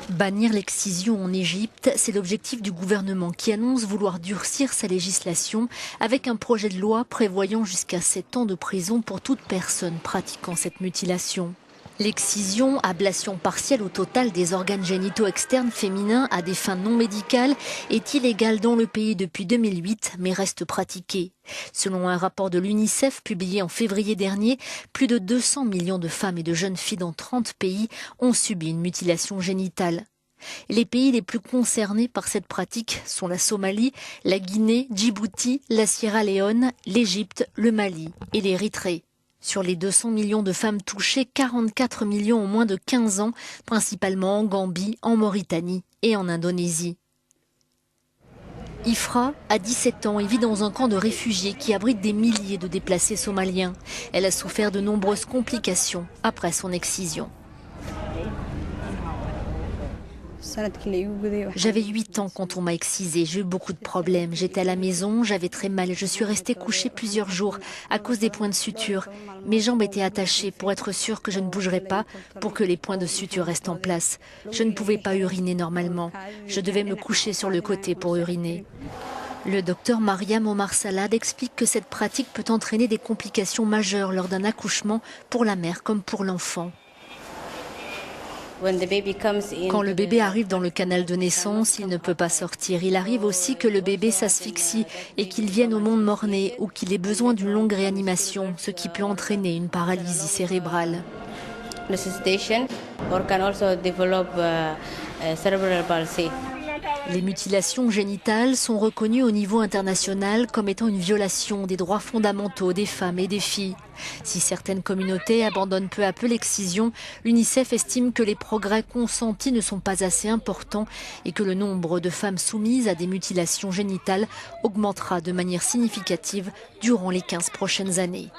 Bannir l'excision en Égypte, c'est l'objectif du gouvernement qui annonce vouloir durcir sa législation avec un projet de loi prévoyant jusqu'à 7 ans de prison pour toute personne pratiquant cette mutilation. L'excision, ablation partielle au total des organes génitaux externes féminins à des fins non médicales, est illégale dans le pays depuis 2008, mais reste pratiquée. Selon un rapport de l'UNICEF publié en février dernier, plus de 200 millions de femmes et de jeunes filles dans 30 pays ont subi une mutilation génitale. Les pays les plus concernés par cette pratique sont la Somalie, la Guinée, Djibouti, la Sierra Leone, l'Égypte, le Mali et l'Érythrée. Sur les 200 millions de femmes touchées, 44 millions ont moins de 15 ans, principalement en Gambie, en Mauritanie et en Indonésie. Ifra a 17 ans et vit dans un camp de réfugiés qui abrite des milliers de déplacés somaliens. Elle a souffert de nombreuses complications après son excision. J'avais 8 ans quand on m'a excisée, j'ai eu beaucoup de problèmes. J'étais à la maison, j'avais très mal et je suis restée couchée plusieurs jours à cause des points de suture. Mes jambes étaient attachées pour être sûre que je ne bougerais pas, pour que les points de suture restent en place. Je ne pouvais pas uriner normalement. Je devais me coucher sur le côté pour uriner. Le docteur Mariam Omar Salad explique que cette pratique peut entraîner des complications majeures lors d'un accouchement pour la mère comme pour l'enfant. Quand le bébé arrive dans le canal de naissance, il ne peut pas sortir. Il arrive aussi que le bébé s'asphyxie et qu'il vienne au monde mort-né ou qu'il ait besoin d'une longue réanimation, ce qui peut entraîner une paralysie cérébrale. Les mutilations génitales sont reconnues au niveau international comme étant une violation des droits fondamentaux des femmes et des filles. Si certaines communautés abandonnent peu à peu l'excision, l'UNICEF estime que les progrès consentis ne sont pas assez importants et que le nombre de femmes soumises à des mutilations génitales augmentera de manière significative durant les 15 prochaines années.